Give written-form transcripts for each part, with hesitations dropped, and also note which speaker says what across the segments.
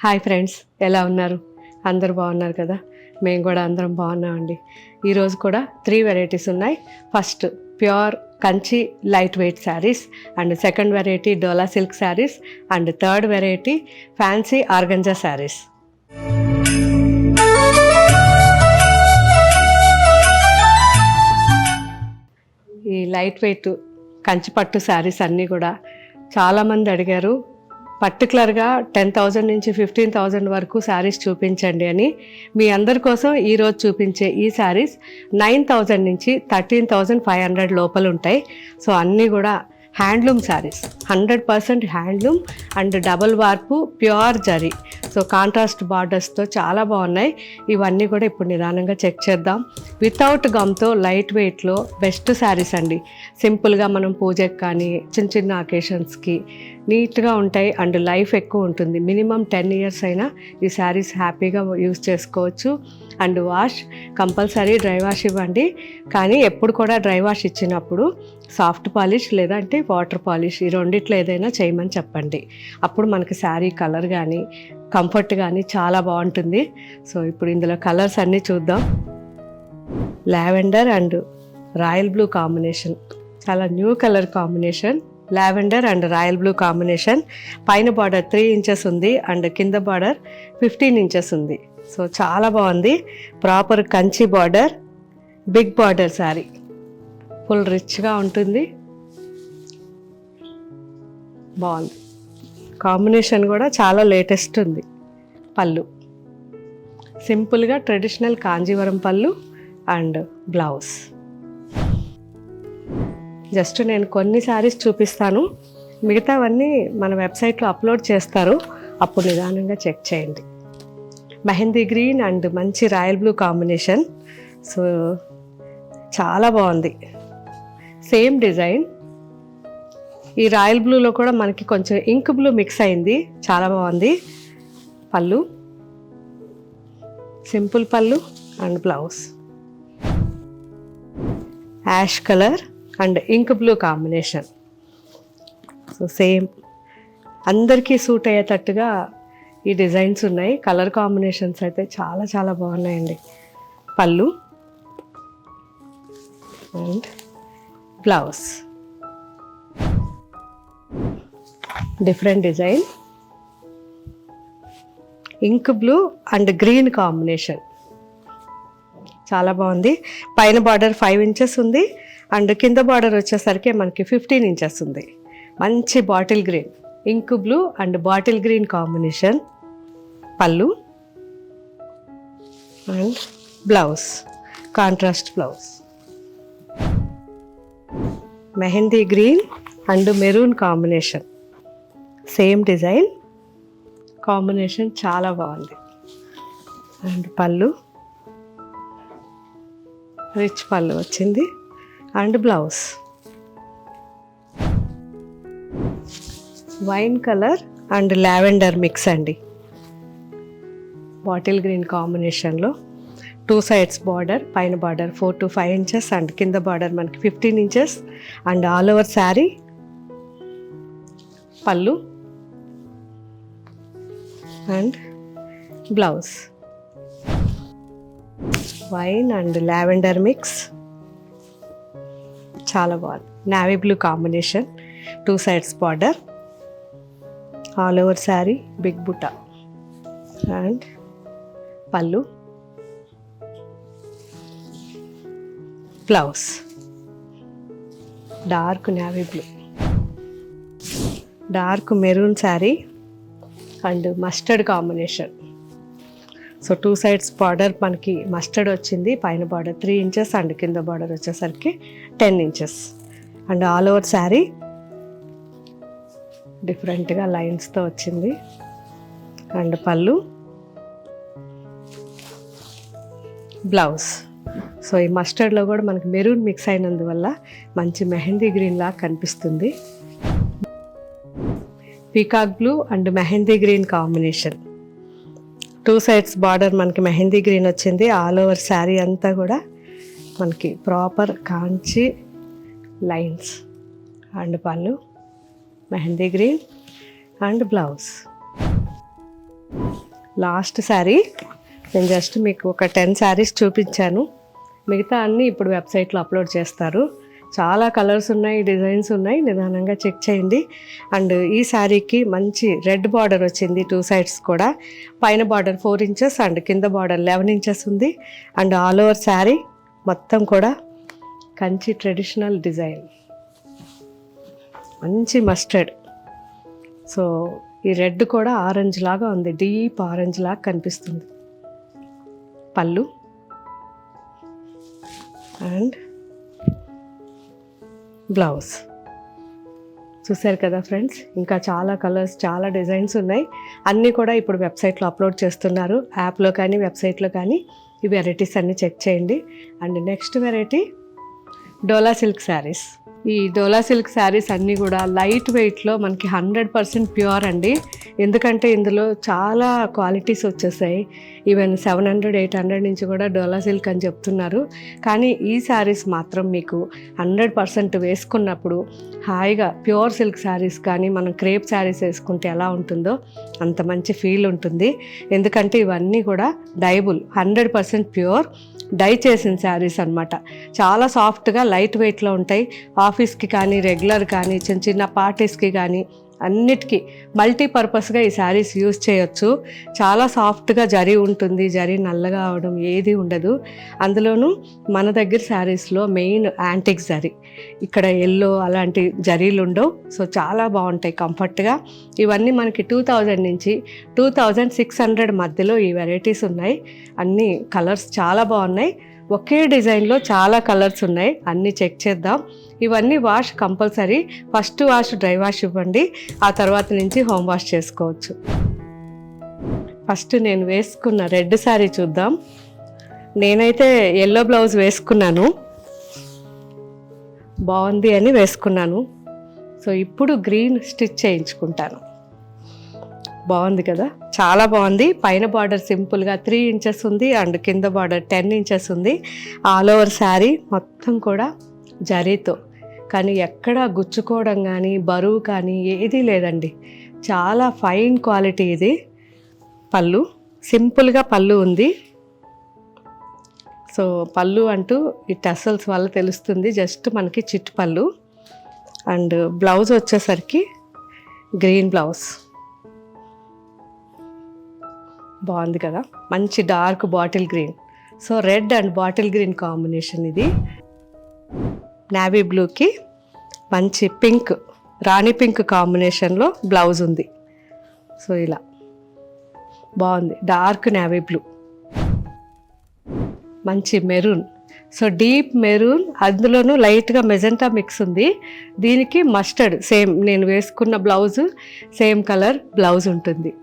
Speaker 1: Hi friends, ఎలా ఉన్నారు? అందరు బాగున్నారు కదా? మేము కూడా అందరం బాగున్నామండి. ఈరోజు కూడా 3 వెరైటీస్ ఉన్నాయి. First pure Kanchi light weight saris, and second variety dola silk saris, and third variety fancy organza saris. ఈ లైట్ వెయిట్ కంచి పట్టు శారీస్ అన్నీ కూడా చాలామంది అడిగారు. పర్టికులర్గా 10,000 నుంచి 15,000 వరకు శారీస్ చూపించండి అని. మీ అందరి కోసం ఈరోజు చూపించే ఈ శారీస్ 9,000 నుంచి 13,500 లోపల ఉంటాయి. సో అన్నీ కూడా handloom saris, 100% handloom and double warp pure zari. So contrast బార్డర్స్తో చాలా బాగున్నాయి. ఇవన్నీ కూడా ఇప్పుడు నిదానంగా చెక్ చేద్దాం. వితౌట్ గమ్తో లైట్ వెయిట్లో బెస్ట్ శారీస్ అండి. సింపుల్గా మనం పూజకి కానీ చిన్న చిన్న అకేషన్స్కి నీట్గా ఉంటాయి అండ్ లైఫ్ ఎక్కువ ఉంటుంది. మినిమం 10 years అయినా ఈ శారీస్ హ్యాపీగా యూజ్ చేసుకోవచ్చు. And wash compulsory dry wash ఇవ్వండి. కానీ ఎప్పుడు కూడా డ్రై వాష్ ఇచ్చినప్పుడు సాఫ్ట్ పాలిష్ లేదంటే వాటర్ పాలిష్, ఈ రెండిట్లో ఏదైనా చేయమని చెప్పండి. అప్పుడు మనకి శారీ కలర్ కానీ కంఫర్ట్ కానీ చాలా బాగుంటుంది. సో ఇప్పుడు ఇందులో కలర్స్ అన్నీ చూద్దాం. Lavender and royal blue combination, చాలా new colour combination. Lavender and royal blue combination. పైన బార్డర్ 3 inches ఉంది అండ్ కింద బార్డర్ 15 inches ఉంది. సో చాలా బాగుంది. Proper Kanchi border, big border sari, full రిచ్గా ఉంటుంది. బాగుంది. కాంబినేషన్ కూడా చాలా లేటెస్ట్ ఉంది. పళ్ళు సింపుల్గా ట్రెడిషనల్ కాంజీవరం పళ్ళు అండ్ బ్లౌజ్. జస్ట్ నేను కొన్ని శారీస్ చూపిస్తాను, మిగతావన్నీ మన వెబ్సైట్లో అప్లోడ్ చేస్తారు, అప్పుడు నిదానంగా చెక్ చేయండి. మెహందీ గ్రీన్ అండ్ మంచి రాయల్ బ్లూ కాంబినేషన్. సో చాలా బాగుంది. Same design. ఈ రాయల్ బ్లూలో కూడా మనకి కొంచెం ఇంక్ బ్లూ మిక్స్ అయింది, చాలా బాగుంది. పళ్ళు సింపుల్ పళ్ళు and blouse. Ash colour and ink blue combination. So same అందరికీ సూట్ అయ్యేటట్టుగా ఈ డిజైన్స్ ఉన్నాయి. కలర్ కాంబినేషన్స్ అయితే చాలా చాలా బాగున్నాయండి. పళ్ళు and blouse. Different design. Ink blue and green combination చాలా బాగుంది. పైన బార్డర్ 5 inches ఉంది అండ్ కింద బార్డర్ వచ్చేసరికి మనకి 15 inches ఉంది. మంచి bottle green, ink blue and bottle green combination. పళ్ళు and blouse, contrast blouse. Mehndi green and maroon combination. Same design, combination చాలా బాగుంది. అండ్ పళ్ళు రిచ్ పళ్ళు వచ్చింది and blouse. Wine colour and lavender mix అండి. బాటిల్ గ్రీన్ కాంబినేషన్లో 2 sides బార్డర్, పైన border 4 to 5 inches and కింద బార్డర్ మనకి 15 inches and all over sari. పళ్ళు and blouse. Wine and lavender mix చాలా బాగుంది. Navy blue combination, 2 sides border, all over sari, big బుట్ట and పళ్ళు, blouse. Dark navy blue, dark maroon sari and mustard combination. So 2 sides border మనకి mustard వచ్చింది. పైన border 3 inches and కింద border వచ్చేసరికి 10 inches and all over sari డిఫరెంట్గా లైన్స్తో వచ్చింది. And పళ్ళు, బ్లౌజ్. సో ఈ మస్టర్డ్లో కూడా మనకి మెరూన్ మిక్స్ అయినందువల్ల మంచి మెహందీ గ్రీన్ లాగా కనిపిస్తుంది. Peacock blue and mehndi green combination. 2 sides border మనకి మెహందీ గ్రీన్ వచ్చింది. ఆల్ ఓవర్ శారీ అంతా కూడా మనకి ప్రాపర్ కాంచి లైన్స్ అండ్ పళ్ళు, mehndi green and blouse. Last sari. నేను జస్ట్ మీకు ఒక 10 శారీస్ చూపించాను, మిగతా అన్నీ ఇప్పుడు వెబ్సైట్లో అప్లోడ్ చేస్తారు. చాలా కలర్స్ ఉన్నాయి, డిజైన్స్ ఉన్నాయి, నిదానంగా చెక్ చేయండి. అండ్ ఈ శారీకి మంచి రెడ్ బార్డర్ వచ్చింది 2 సైడ్స్ కూడా. పైన బార్డర్ 4 ఇంచెస్ అండ్ కింద బార్డర్ 11 ఇంచెస్ ఉంది. అండ్ ఆల్ ఓవర్ శారీ మొత్తం కూడా కంచి ట్రెడిషనల్ డిజైన్, మంచి మస్టర్డ్. సో ఈ రెడ్ కూడా ఆరెంజ్ లాగా ఉంది, డీప్ ఆరెంజ్ లాగా కనిపిస్తుంది. పళ్ళు అండ్ బ్లౌజ్. చూసారు కదా ఫ్రెండ్స్, ఇంకా చాలా కలర్స్, చాలా డిజైన్స్ ఉన్నాయి. అన్నీ కూడా ఇప్పుడు వెబ్సైట్లో అప్లోడ్ చేస్తున్నారు, యాప్లో కానీ వెబ్సైట్లో కానీ. ఈ వెరైటీస్ అన్నీ చెక్ చేయండి. And next variety dola silk saris. ఈ డోలా సిల్క్ శారీస్ అన్నీ కూడా లైట్ వెయిట్లో మనకి 100% ప్యూర్ అండి. ఎందుకంటే ఇందులో చాలా క్వాలిటీస్ వచ్చేసాయి. ఈవెన్ 700-800 నుంచి కూడా డోలా సిల్క్ అని చెప్తున్నారు. కానీ ఈ శారీస్ మాత్రం మీకు 100% వేసుకున్నప్పుడు హాయిగా ప్యూర్ సిల్క్ శారీస్ కానీ మనం క్రేప్ శారీస్ వేసుకుంటే ఎలా ఉంటుందో అంత మంచి ఫీల్ ఉంటుంది. ఎందుకంటే ఇవన్నీ కూడా డైబుల్, 100% ప్యూర్ డై చేసిన శారీస్ అనమాట. చాలా సాఫ్ట్గా లైట్ వెయిట్లో ఉంటాయి. ఆఫీస్కి కానీ, రెగ్యులర్ కానీ, చిన్న చిన్న పార్టీస్కి కానీ అన్నిటికీ మల్టీపర్పస్గా ఈ శారీస్ యూజ్ చేయొచ్చు. చాలా సాఫ్ట్గా జరీ ఉంటుంది, జరీ నల్లగా అవడం ఏది ఉండదు. అందులోనూ మన దగ్గర శారీస్లో మెయిన్ యాంటిక్ జరీ, ఇక్కడ ఎల్లో అలాంటి జరీలు ఉండవు. సో చాలా బాగుంటాయి కంఫర్ట్గా. ఇవన్నీ మనకి 2000 నుంచి 2600 మధ్యలో ఈ వెరైటీస్ ఉన్నాయి. అన్ని కలర్స్ చాలా బాగున్నాయి. ఒకే డిజైన్లో చాలా కలర్స్ ఉన్నాయి, అన్నీ చెక్ చేద్దాం. ఇవన్నీ wash compulsory. First wash dry wash ఇవ్వండి, ఆ తర్వాత నుంచి హోమ్ వాష్ చేసుకోవచ్చు. ఫస్ట్ నేను వేసుకున్న రెడ్ శారీ చూద్దాం. నేనైతే ఎల్లో బ్లౌజ్ వేసుకున్నాను, బాగుంది అని వేసుకున్నాను. సో ఇప్పుడు గ్రీన్ స్టిచ్ చేయించుకుంటాను. బాగుంది కదా, చాలా బాగుంది. పైన బార్డర్ సింపుల్గా 3 ఇంచెస్ ఉంది అండ్ కింద బార్డర్ 10 ఇంచెస్ ఉంది. ఆల్ ఓవర్ శారీ మొత్తం కూడా జరీతో, కానీ ఎక్కడ గుచ్చుకోవడం కానీ బరువు కానీ ఏదీ లేదండి. చాలా ఫైన్ క్వాలిటీ ఇది. పళ్ళు సింపుల్గా పళ్ళు ఉంది. సో పళ్ళు అంటూ ఈ టసల్స్ వల్ల తెలుస్తుంది, జస్ట్ మనకి చిట్ పళ్ళు. అండ్ బ్లౌజ్ వచ్చేసరికి గ్రీన్ బ్లౌజ్. బాగుంది కదా, మంచి dark bottle green. So red and bottle green combination ఇది. నేవీ బ్లూకి మంచి పింక్, రాణి పింక్ కాంబినేషన్లో బ్లౌజ్ ఉంది. సో ఇలా బాగుంది. డార్క్ నేవీ బ్లూ, మంచి మెరూన్. సో డీప్ మెరూన్, అందులోనూ లైట్గా మెజెంటా మిక్స్ ఉంది. దీనికి మస్టర్డ్ సేమ్, నేను వేసుకున్న బ్లౌజ్ సేమ్ కలర్ బ్లౌజ్ ఉంటుంది.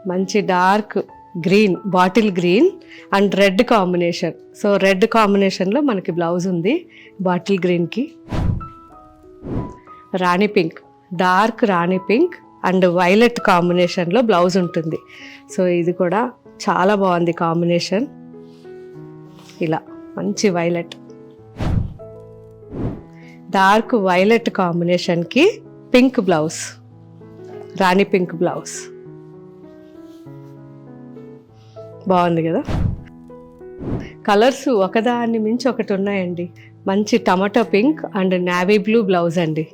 Speaker 1: మంచి dark green, bottle green and red combination. So red కాంబినేషన్లో మనకి బ్లౌజ్ ఉంది బాటిల్ గ్రీన్కి. రాణి పింక్, డార్క్ రాణి పింక్ అండ్ వైలెట్ కాంబినేషన్లో బ్లౌజ్ ఉంటుంది. సో ఇది కూడా చాలా బాగుంది కాంబినేషన్. ఇలా మంచి వైలెట్, డార్క్ వైలెట్ కాంబినేషన్కి పింక్ బ్లౌజ్, రాణి పింక్ బ్లౌజ్. బాగుంది కదా. కలర్స్ ఒకదాన్ని మించి ఒకటి ఉన్నాయండి. మంచి tomato pink and navy blue blouse అండి.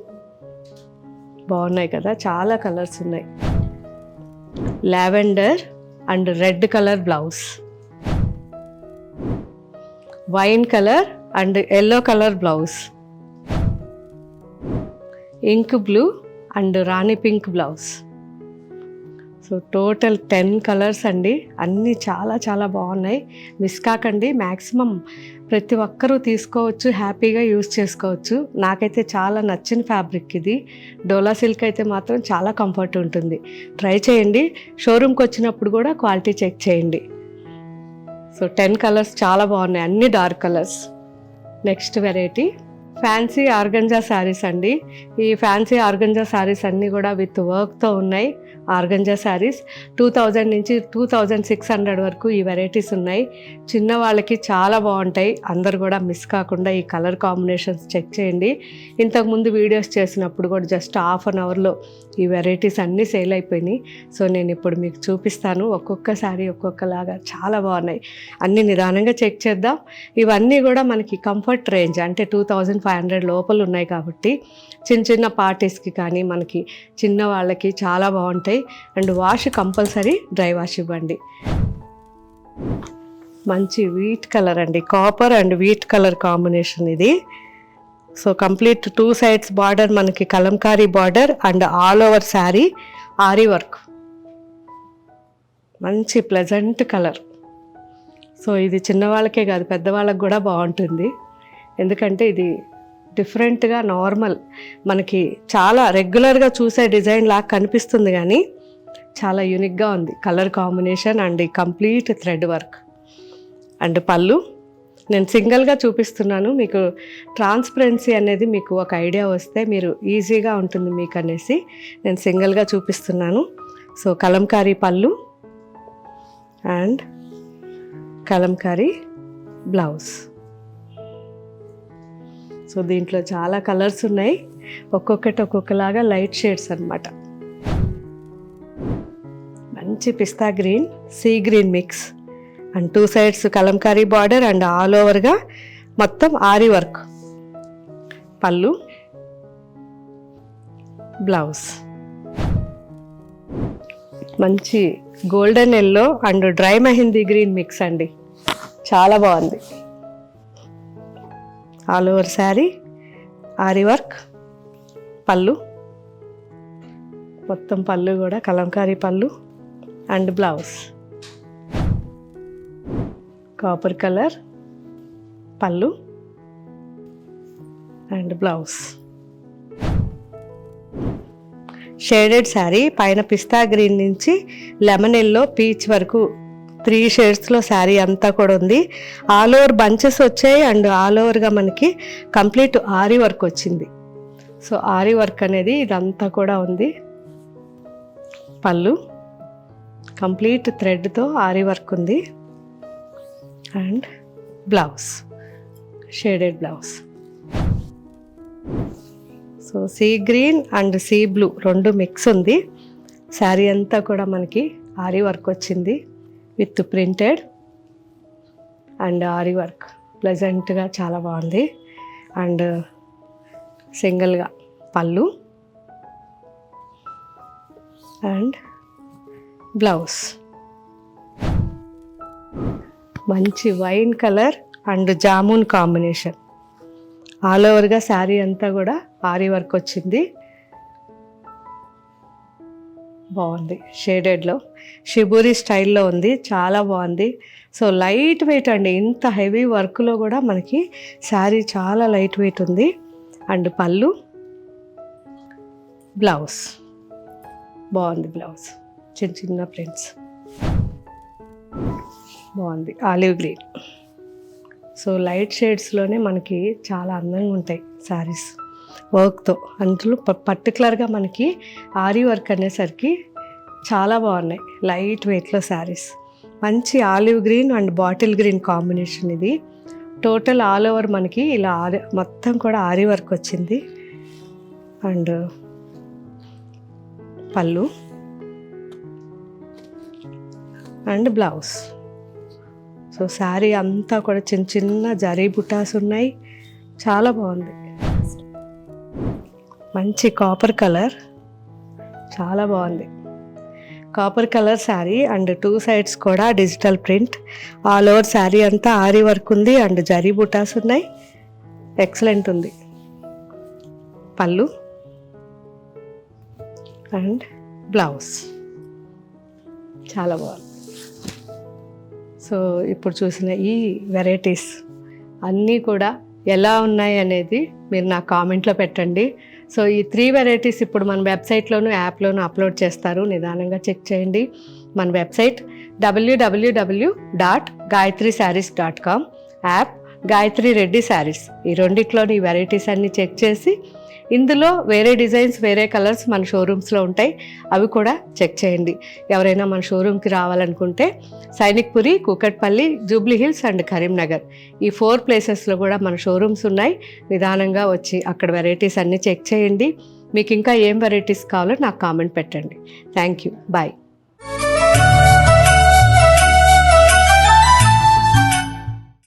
Speaker 1: బాగున్నాయి కదా, చాలా కలర్స్ ఉన్నాయి. Lavender and red colour blouse, wine colour and yellow colour blouse, ink blue and rani pink blouse. So total 10 colours అండి. అన్నీ చాలా చాలా బాగున్నాయి. మిస్ కాకండి. మ్యాక్సిమం ప్రతి ఒక్కరూ తీసుకోవచ్చు, హ్యాపీగా యూజ్ చేసుకోవచ్చు. నాకైతే చాలా నచ్చిన ఫ్యాబ్రిక్ ఇది. డోలా సిల్క్ అయితే మాత్రం చాలా కంఫర్ట్ ఉంటుంది. ట్రై చేయండి. షోరూమ్కి వచ్చినప్పుడు కూడా క్వాలిటీ చెక్ చేయండి. సో 10 కలర్స్ చాలా బాగున్నాయి, అన్ని dark colours. Next variety fancy organza saris అండి. ఈ ఫ్యాన్సీ ఆర్గంజా శారీస్ అన్నీ కూడా విత్ వర్క్తో ఉన్నాయి. ఆర్గంజా శారీస్ 2000 నుంచి 2600 వరకు ఈ వెరైటీస్ ఉన్నాయి. చిన్న వాళ్ళకి చాలా బాగుంటాయి. అందరు కూడా మిస్ కాకుండా ఈ కలర్ కాంబినేషన్స్ చెక్ చేయండి. ఇంతకుముందు వీడియోస్ చేసినప్పుడు కూడా జస్ట్ హాఫ్ అన్ అవర్లో ఈ వెరైటీస్ అన్నీ సేల్ అయిపోయినాయి. సో నేను ఇప్పుడు మీకు చూపిస్తాను. ఒక్కొక్క శారీ ఒక్కొక్కలాగా చాలా బాగున్నాయి. అన్నీ నిదానంగా చెక్ చేద్దాం. ఇవన్నీ కూడా మనకి కంఫర్ట్ రేంజ్, అంటే 2500 లోపల ఉన్నాయి కాబట్టి చిన్న చిన్న పార్టీస్కి కానీ మనకి చిన్న వాళ్ళకి చాలా బాగుంటాయి. And wash compulsory dry wash ఇవ్వండి. మంచి వీట్ కలర్ అండి, copper and wheat colour combination ఇది. సో కంప్లీట్ 2 sides బార్డర్ మనకి Kalamkari border and all over sari ఆరీ వర్క్. మంచి ప్లెజెంట్ కలర్. సో ఇది చిన్నవాళ్ళకే కాదు పెద్దవాళ్ళకి కూడా బాగుంటుంది. ఎందుకంటే ఇది డిఫరెంట్గా నార్మల్ మనకి చాలా రెగ్యులర్గా చూసే డిజైన్ లాగా కనిపిస్తుంది కానీ చాలా యూనిక్గా ఉంది colour combination and complete thread work. And పళ్ళు నేను సింగిల్గా చూపిస్తున్నాను. మీకు ట్రాన్స్పరెన్సీ అనేది మీకు ఒక ఐడియా వస్తే మీరు ఈజీగా ఉంటుంది మీకు అనేసి నేను సింగిల్గా చూపిస్తున్నాను. సో కలంకారీ పళ్ళు అండ్ కలంకారీ బ్లౌజ్. సో దీంట్లో చాలా కలర్స్ ఉన్నాయి, ఒక్కొక్కటి ఒక్కొక్కలాగా లైట్ షేడ్స్ అన్నమాట. మంచి పిస్తా green, sea green mix and 2 sides Kalamkari border and all ఓవర్గా మొత్తం ఆరీ వర్క్. పళ్ళు బ్లౌజ్. మంచి golden yellow and dry mehndi green mix అండి, చాలా బాగుంది. ఆల్ ఓవర్ శారీ ఆరీ వర్క్. పళ్ళు మొత్తం పళ్ళు కూడా కలంకారీ పళ్ళు అండ్ బ్లౌజ్. కాపర్ కలర్ పళ్ళు అండ్ బ్లౌజ్. షేడెడ్ శారీ పైన పిస్తా గ్రీన్ నుంచి లెమన్ ఎల్లో పీచ్ వరకు 3 shadesలో శారీ అంతా కూడా ఉంది. ఆల్ ఓవర్ బంచెస్ వచ్చాయి అండ్ ఆల్ ఓవర్గా మనకి కంప్లీట్ ఆరీ వర్క్ వచ్చింది. సో ఆరీ వర్క్ అనేది ఇదంతా కూడా ఉంది. పళ్ళు కంప్లీట్ థ్రెడ్తో ఆరీ వర్క్ ఉంది and blouse shaded blouse. So sea green and sea blue 2 mix ఉంది. శారీ అంతా కూడా మనకి ఆరీ వర్క్ వచ్చింది with printed and ary work. ప్లెజెంట్గా చాలా బాగుంది. అండ్ సింగిల్గా పళ్ళు అండ్ బ్లౌజ్. మంచి wine colour and jamun combination. All ఓవర్గా శారీ అంతా కూడా ఆరీ వర్క్ వచ్చింది. బాగుంది. షేడెడ్లో షిబూరి స్టైల్లో ఉంది, చాలా బాగుంది. సో లైట్ వెయిట్ అండి, ఇంత హెవీ వర్క్లో కూడా మనకి శారీ చాలా లైట్ వెయిట్ ఉంది. అండ్ పళ్ళు బ్లౌజ్ బాగుంది. బ్లౌజ్ చిన్న చిన్న ప్రింట్స్ బాగుంది. Olive green. సో లైట్ షేడ్స్లోనే మనకి చాలా అందంగా ఉంటాయి శారీస్ వర్క్తో. అందులో పర్టికులర్గా మనకి ఆరీ వర్క్ అనేసరికి చాలా బాగున్నాయి లైట్ వెయిట్లో శారీస్. మంచి olive green and bottle green combination ఇది. టోటల్ ఆల్ ఓవర్ మనకి ఇలా మొత్తం కూడా ఆరీ వర్క్ వచ్చింది. అండ్ పళ్ళు అండ్ బ్లౌజ్. సో శారీ అంతా కూడా చిన్న చిన్న జరీ బుటాస్ ఉన్నాయి, చాలా బాగుంది. మంచి కాపర్ కలర్, చాలా బాగుంది. Copper colour sari and 2 sides కూడా digital print. All over sari అంతా ఆరీ వర్క్ ఉంది అండ్ జరీ బుటాస్ ఉన్నాయి. ఎక్సలెంట్ ఉంది. పళ్ళు అండ్ బ్లౌజ్ చాలా బాగుంది. సో ఇప్పుడు చూసిన ఈ వెరైటీస్ అన్నీ కూడా ఎలా ఉన్నాయి అనేది మీరు నా కామెంట్లో పెట్టండి. సో ఈ 3 వెరైటీస్ ఇప్పుడు మన వెబ్సైట్లోను యాప్లోను అప్లోడ్ చేస్తారు, నిదానంగా చెక్ చేయండి. మన website www.gayatrisarees.com, app Gayatri Reddy saris. ఈ రెండిట్లోని వెరైటీస్ అన్నీ చెక్ చేసి ఇందులో వేరే డిజైన్స్ వేరే కలర్స్ మన షోరూమ్స్లో ఉంటాయి, అవి కూడా చెక్ చేయండి. ఎవరైనా మన షోరూమ్కి రావాలనుకుంటే Sainikpuri, Kukatpally, Jubilee hills and Karimnagar ఈ 4 ప్లేసెస్లో కూడా మన షోరూమ్స్ ఉన్నాయి. నిదానంగా వచ్చి అక్కడ వెరైటీస్ అన్నీ చెక్ చేయండి. మీకు ఇంకా ఏం వెరైటీస్ కావాలో నాకు కామెంట్ పెట్టండి. Thank you. బాయ్.